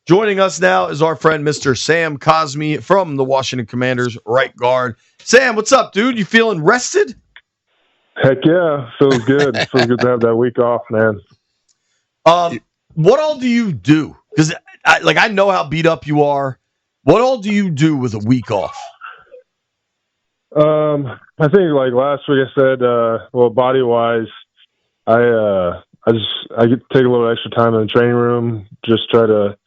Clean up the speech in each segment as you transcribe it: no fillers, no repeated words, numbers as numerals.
Joining us now is our friend, Mr. Sam Cosmi from the Washington Commanders, right guard. Sam, what's up, dude? You feeling rested? Heck yeah, feels good. Feels good to have that week off, man. What all do you do? Because I know how beat up you are. What all do you do with a week off? I think like last week I said, body wise, I get to take a little extra time in the training room, just try to,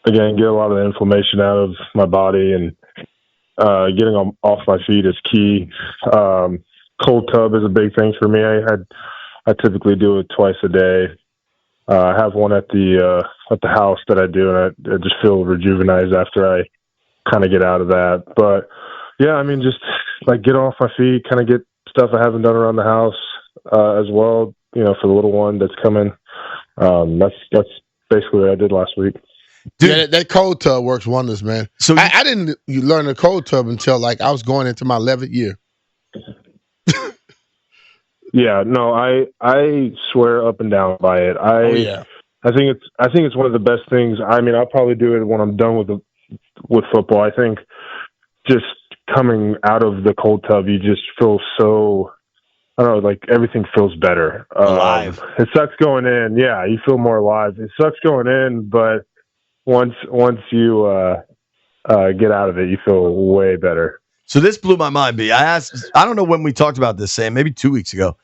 again, get a lot of the inflammation out of my body, and getting off my feet is key. Cold tub is a big thing for me. I typically do it twice a day. I have one at the house that I do, and I just feel rejuvenated after I kind of get out of that. But yeah, I mean, just like get off my feet, kind of get stuff I haven't done around the house as well. For the little one that's coming. That's basically what I did last week. Dude, yeah, that cold tub works wonders, man. So I didn't learn the cold tub until like I was going into my 11th year. Yeah, no, I swear up and down by it. I think it's one of the best things. I mean, I'll probably do it when I'm done with football. I think just coming out of the cold tub, you just feel so, I don't know, like everything feels better. Alive. It sucks going in. Yeah, you feel more alive. It sucks going in, but once you get out of it, you feel way better. So this blew my mind, B. I don't know when we talked about this, Sam, maybe 2 weeks ago.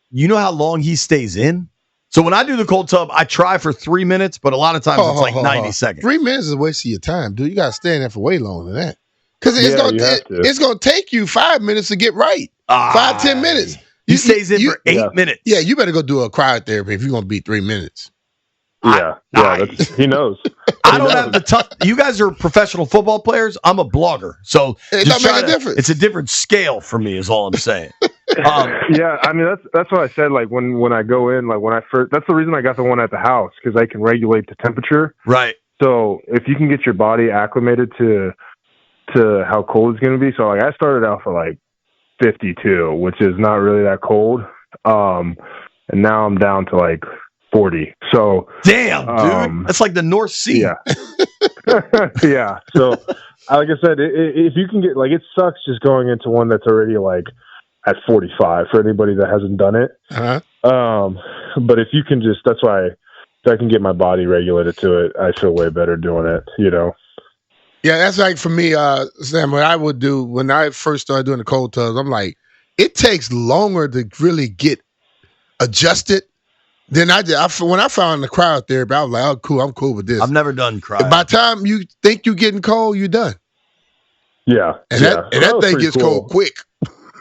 You know how long he stays in? So when I do the cold tub, I try for 3 minutes, but a lot of times it's like 90 seconds. 3 minutes is a waste of your time, dude. You got to stay in there for way longer than that. Because it's going to take you 5 minutes to get right. 5-10 minutes. He stays in for 8 minutes. Yeah, you better go do a cryotherapy if you're going to be 3 minutes. He knows. I don't have the tough. You guys are professional football players. I'm a blogger, so it doesn't make a difference. It's a different scale for me, is all I'm saying. Yeah, I mean that's what I said. Like when I go in, like when I first, that's the reason I got the one at the house, because I can regulate the temperature. Right. So if you can get your body acclimated to how cold it's going to be, so like I started out for like 52, which is not really that cold, and now I'm down to like 40. So damn, dude, that's like the North Sea. Yeah. Yeah. So like I said, if you can get, like, it sucks just going into one that's already like at 45 for anybody that hasn't done it. Uh-huh. But if you can just, that's why I can get my body regulated to it. I feel way better doing it, Yeah, that's like for me, Sam, what I would do when I first started doing the cold tubs, I'm like, it takes longer to really get adjusted than I did. When I found the cryotherapy, I was like, oh, cool, I'm cool with this. I've never done cryo. By the time you think you're getting cold, you're done. Yeah. And that thing gets cold quick.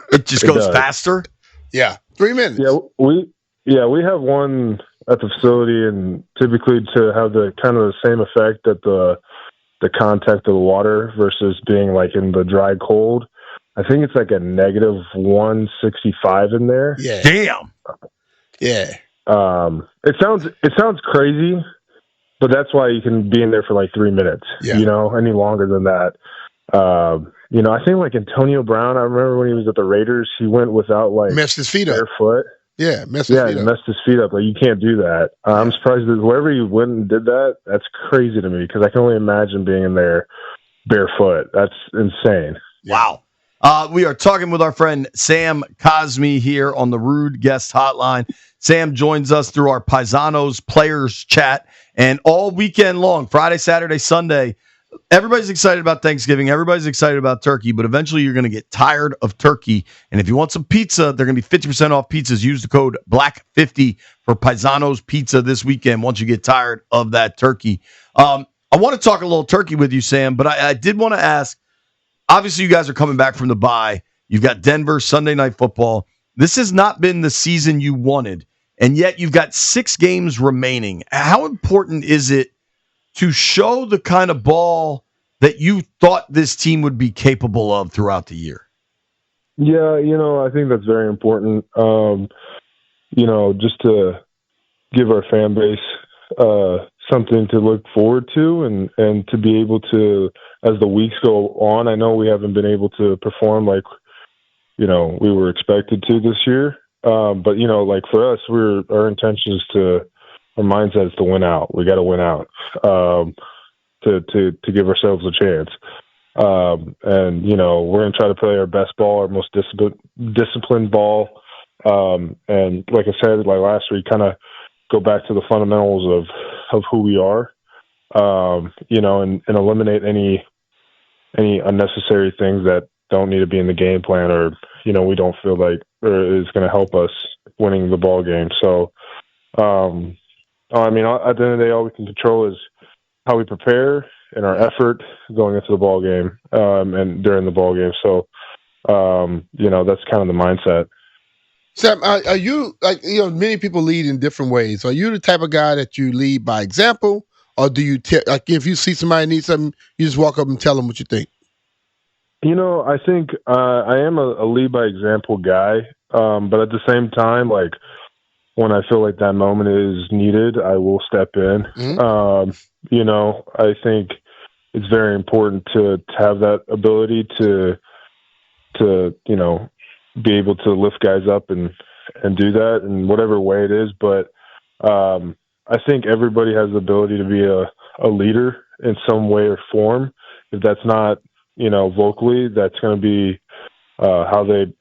It just goes faster? Yeah, 3 minutes. Yeah, we have one at the facility, and typically to have the kind of the same effect that the contact of the water versus being like in the dry cold. I think it's like a negative 165 in there. Yeah. Damn. Yeah. It sounds crazy, but that's why you can be in there for like 3 minutes. Yeah. Any longer than that. I think like Antonio Brown, I remember when he was at the Raiders, he went without like messed his feet up. Barefoot. Yeah, messed his feet up. Like, you can't do that. I'm surprised that whoever he went and did that, that's crazy to me, because I can only imagine being in there barefoot. That's insane. Wow. We are talking with our friend Sam Cosmi here on the Rude Guest Hotline. Sam joins us through our Paisanos Players Chat, and all weekend long, Friday, Saturday, Sunday, everybody's excited about Thanksgiving. Everybody's excited about turkey, but eventually you're going to get tired of turkey. And if you want some pizza, they're going to be 50% off pizzas. Use the code BLACK50 for Paisanos Pizza this weekend once you get tired of that turkey. I want to talk a little turkey with you, Sam, but I did want to ask, obviously you guys are coming back from the bye. You've got Denver, Sunday Night Football. This has not been the season you wanted, and yet you've got 6 games remaining. How important is it to show the kind of ball that you thought this team would be capable of throughout the year? Yeah, I think that's very important. Just to give our fan base something to look forward to, and to be able to, as the weeks go on, I know we haven't been able to perform like, we were expected to this year. But, like for us, our intention is to mindset is to win out. We got to win out to give ourselves a chance. And we're going to try to play our best ball, our most disciplined ball. And like I said, like last week, kind of go back to the fundamentals of who we are, and eliminate any unnecessary things that don't need to be in the game plan, or we don't feel like or is going to help us winning the ball game. So, at the end of the day, all we can control is how we prepare and our effort going into the ball game and during the ball game. So, that's kind of the mindset. Sam, are you many people lead in different ways. Are you the type of guy that you lead by example, or do you if you see somebody needs something, you just walk up and tell them what you think? I think I am a lead by example guy, but at the same time, like when I feel like that moment is needed, I will step in. Mm-hmm. I think it's very important to have that ability to be able to lift guys up and do that in whatever way it is. But I think everybody has the ability to be a leader in some way or form. If that's not, vocally, that's going to be how they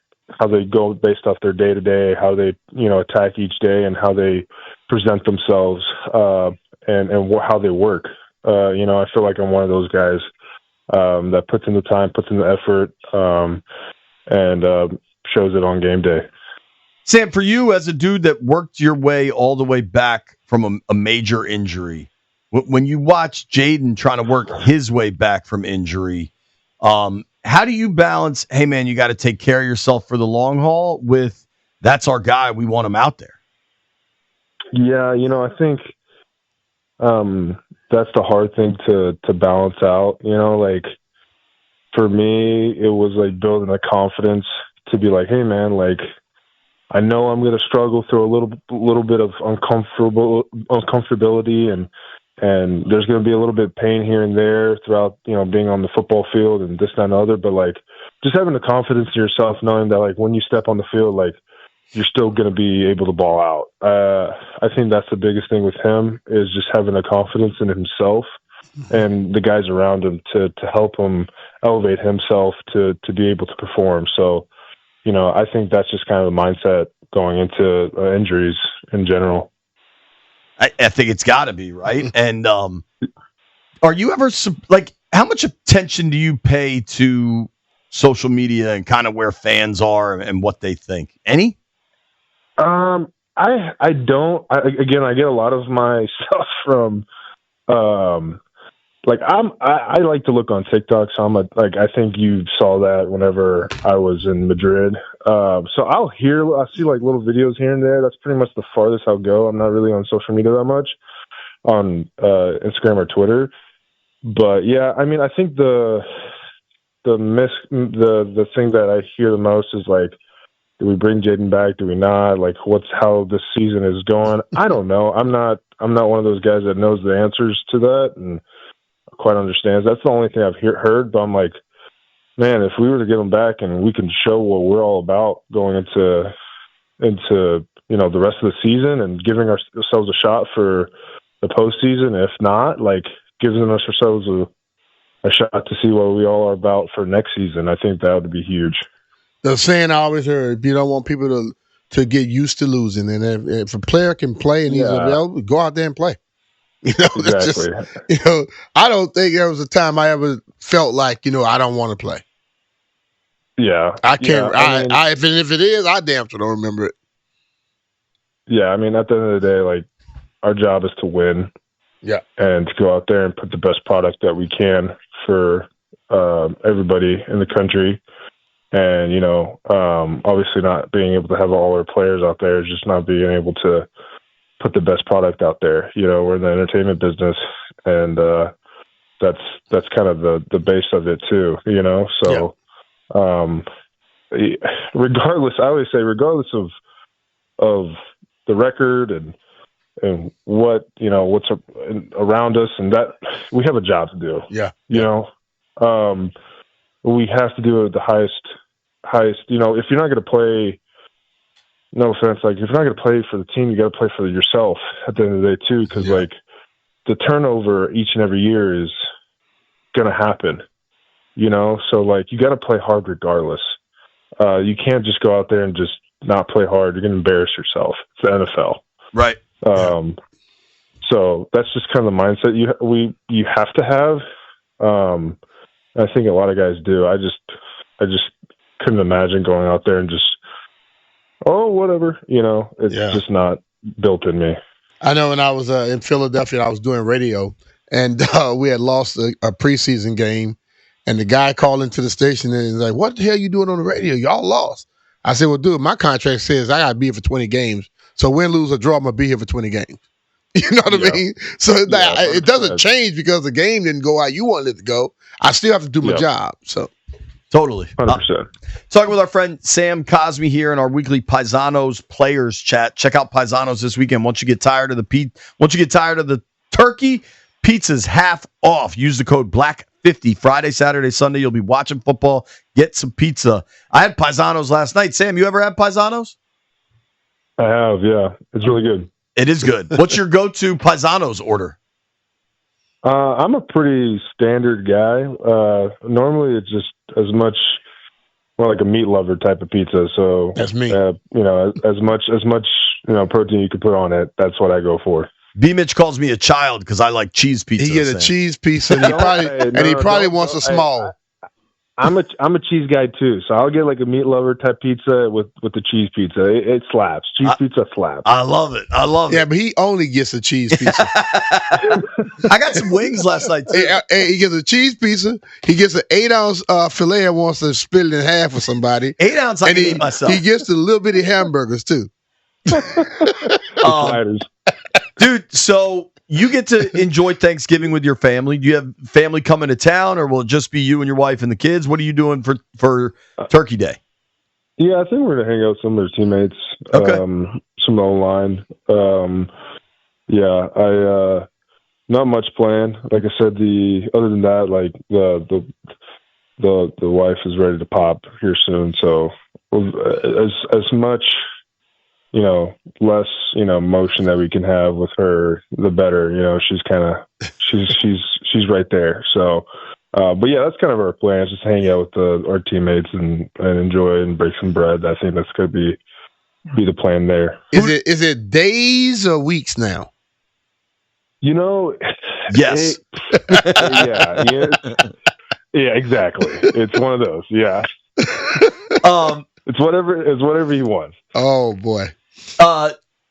go based off their day to day, how they, attack each day and how they present themselves and how they work. I feel like I'm one of those guys that puts in the time, puts in the effort, and shows it on game day. Sam, for you as a dude that worked your way all the way back from a major injury, when you watch Jaden trying to work his way back from injury, how do you balance, hey, man, you got to take care of yourself for the long haul with that's our guy, we want him out there? Yeah, I think that's the hard thing to balance out. Like for me, it was like building a confidence to be like, hey, man, like I know I'm going to struggle through a little bit of uncomfortability and there's going to be a little bit of pain here and there throughout, being on the football field and this, that, and the other. But like just having the confidence in yourself, knowing that like when you step on the field, like you're still going to be able to ball out. I think that's the biggest thing with him is just having the confidence in himself and the guys around him to help him elevate himself to be able to perform. So, I think that's just kind of the mindset going into injuries in general. I think it's got to be, right? And are you ever how much attention do you pay to social media and kind of where fans are and what they think? Any? I don't. I get a lot of my stuff from I like to look on TikTok, so I think you saw that whenever I was in Madrid. So I'll see like little videos here and there. That's pretty much the farthest I'll go. I'm not really on social media that much on Instagram or Twitter. But yeah, I mean, I think the thing that I hear the most is like, do we bring Jaden back? Do we not? Like, how this season is going? I don't know. I'm not one of those guys that knows the answers to that and quite understands. That's the only thing I've heard. But I'm like, man, if we were to get him back and we can show what we're all about going into the rest of the season and giving ourselves a shot for the postseason, if not, like giving ourselves a shot to see what we all are about for next season, I think that would be huge. The saying I always heard: you don't want people to get used to losing, and if a player can play and he's available, go out there and play. Exactly. I don't think there was a time I ever felt like I don't want to play. Yeah, I can't. Yeah, if it is, I damn sure don't remember it. Yeah, I mean, at the end of the day, like our job is to win. Yeah, and to go out there and put the best product that we can for everybody in the country. And, obviously not being able to have all our players out there is just not being able to put the best product out there. We're in the entertainment business, and that's kind of the base of it too, So regardless, I always say regardless of the record and what's around us, and that we have a job to do. Yeah. We have to do it at the highest, if you're not going to play, no offense, like if you're not going to play for the team, you got to play for yourself at the end of the day too, because like the turnover each and every year is going to happen, you know. So like you got to play hard regardless. You can't just go out there and just not play hard. You're going to embarrass yourself. It's the NFL, right? So that's just kind of the mindset you have to have. I think a lot of guys do. I just couldn't imagine going out there and just, oh, whatever, you know. It's just not built in me. I know when I was in Philadelphia, I was doing radio, and we had lost a preseason game, and the guy called into the station and he's like, "What the hell are you doing on the radio? Y'all lost." I said, "Well, dude, my contract says I got to be here for 20 games. So win, lose, or draw, I'm going to be here for 20 games." You know what I mean? So it doesn't change because the game didn't go out you wanted it to go. I still have to do my job. So totally. 100%. Talking with our friend Sam Cosmi here in our weekly Paisanos Players Chat. Check out Paisanos this weekend. Once you get tired of the turkey, pizza's half off. Use the code BLACK50. Friday, Saturday, Sunday, you'll be watching football. Get some pizza. I had Paisanos last night. Sam, you ever had Paisanos? I have, yeah. It's really good. It is good. What's your go-to Paisanos order? I'm a pretty standard guy. Normally, it's just as much more like a meat lover type of pizza. So that's me. You know, as much protein you can put on it. That's what I go for. BMitch calls me a child because I like cheese pizza. He gets a cheese pizza, and he probably wants a small. I'm a cheese guy too, so I'll get like a meat lover type pizza with the cheese pizza. It slaps. Cheese pizza slaps. I love it. Yeah, but he only gets a cheese pizza. I got some wings last night too. He gets a cheese pizza. He gets an 8-ounce filet and wants to split it in half for somebody. 8 ounce I can eat myself. He gets the little bitty hamburgers too. Dude, so you get to enjoy Thanksgiving with your family. Do you have family coming to town, or will it just be you and your wife and the kids? What are you doing for Turkey Day? Yeah, I think we're gonna hang out with some of their teammates. Okay. Some online. I not much planned. Like I said, other than that, like the wife is ready to pop here soon. So as much, you know, less, you know, motion that we can have with her, the better. You know, she's right there. So, but yeah, that's kind of our plan. Just hang out with our teammates and enjoy and break some bread. I think that's going to be the plan there. Is it days or weeks now? You know, yes. Yeah, exactly. It's one of those. Yeah. It's whatever he wants. Oh boy.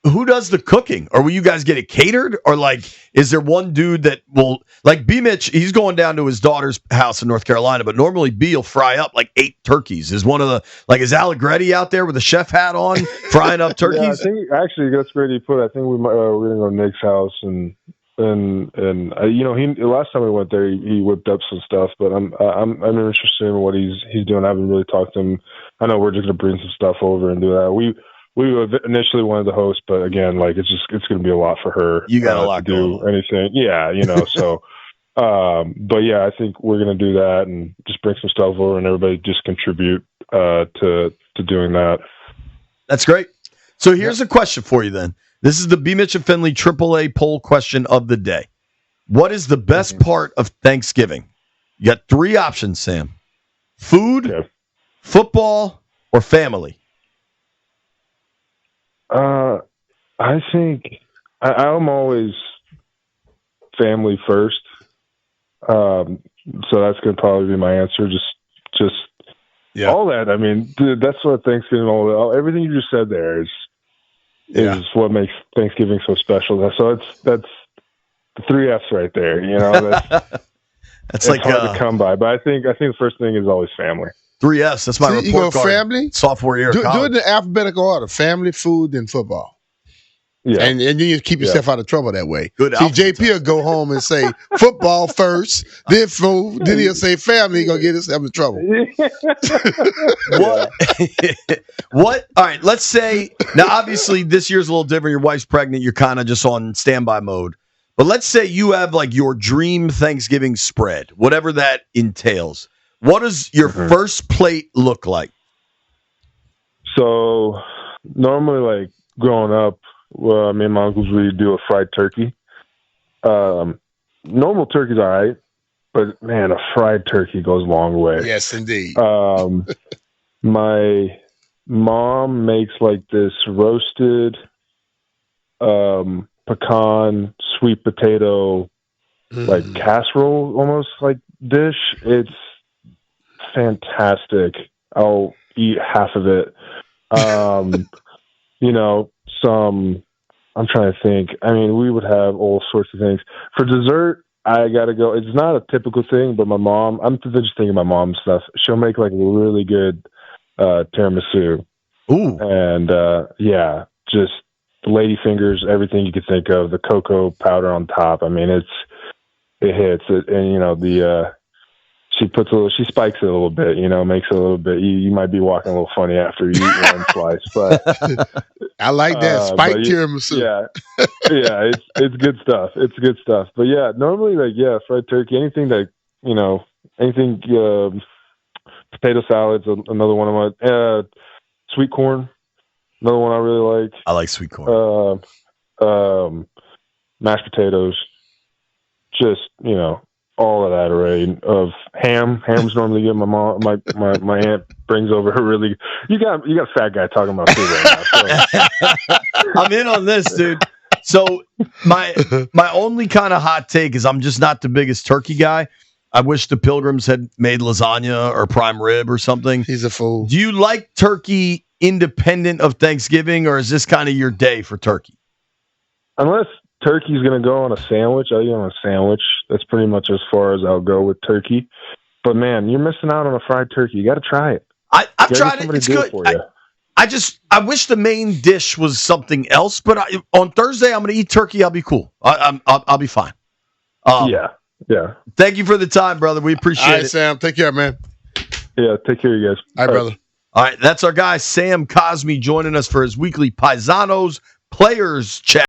Who does the cooking? Or will you guys get it catered? Or like, is there one dude that will, like BMitch, he's going down to his daughter's house in North Carolina, but normally B will fry up like 8 turkeys. Is Allegretti out there with a chef hat on frying up turkeys? Yeah, I think actually that's great you put. I think we're gonna go to Nick's house and you know, last time we went there he whipped up some stuff, but I'm interested in what he's doing. I haven't really talked to him. I know we're just gonna bring some stuff over and do that. We initially wanted to host, but again, like it's going to be a lot for her. You got a lot to do anything. Yeah, you know, so, but yeah, I think we're going to do that and just bring some stuff over and everybody just contribute to doing that. That's great. So here's a question for you then. This is the BMitch and Finlay AAA poll question of the day. What is the best part of Thanksgiving? You got 3 options, Sam. Food, football, or family? I think I'm always family first. So that's going to probably be my answer. Just all that. I mean, dude, that's what Thanksgiving, everything you just said there is what makes Thanksgiving so special. So that's the 3 F's right there. You know, that's like hard to come by. But I think the first thing is always family. 3 F's. That's my report you go card. Family, sophomore year. Do it in the alphabetical order: family, food, and football. Yeah, and then you keep yourself out of trouble that way. Good. See, JP will go home and say football first, then food, then he'll say family. He's gonna get himself in trouble. What? What? All right. Let's say now. Obviously, this year's a little different. Your wife's pregnant. You're kind of just on standby mode. But let's say you have like your dream Thanksgiving spread, whatever that entails. What does your first plate look like? So normally, like, growing up, me and my uncles, we do a fried turkey. Normal turkey's all right, but, man, a fried turkey goes a long way. Yes, indeed. My mom makes, like, this roasted pecan sweet potato, like, casserole almost, like, dish. It's fantastic. I'll eat half of it. I'm trying to think. I mean, we would have all sorts of things. For dessert, I got to go. It's not a typical thing, but my mom, I'm just thinking of my mom's stuff. She'll make like a really good tiramisu. Ooh. And yeah, just lady fingers, everything you could think of, the cocoa powder on top. I mean, it hits it. And, she spikes it a little bit, makes it a little bit. You might be walking a little funny after you eat one slice, but I like that spiked tiramisu. Yeah, it's good stuff. It's good stuff. But yeah, normally fried turkey, anything that potato salads, another one of my sweet corn, another one I really like. I like sweet corn. Mashed potatoes, just all of that array of ham. Ham's normally good. My mom, my aunt brings over her really. You got a fat guy talking about food right now. So. I'm in on this, dude. So my only kind of hot take is I'm just not the biggest turkey guy. I wish the Pilgrims had made lasagna or prime rib or something. He's a fool. Do you like turkey independent of Thanksgiving, or is this kind of your day for turkey? Unless turkey's going to go on a sandwich, I'll eat on a sandwich. That's pretty much as far as I'll go with turkey. But man, you're missing out on a fried turkey. You got to try it. I've tried it. It's good. I wish the main dish was something else. But on Thursday, I'm going to eat turkey. I'll be cool. I'll be fine. Yeah. Thank you for the time, brother. We appreciate it. All right, Sam. Take care, man. Yeah, take care, you guys. All right, brother. All right, that's our guy Sam Cosmi joining us for his weekly Paisanos Players Chat.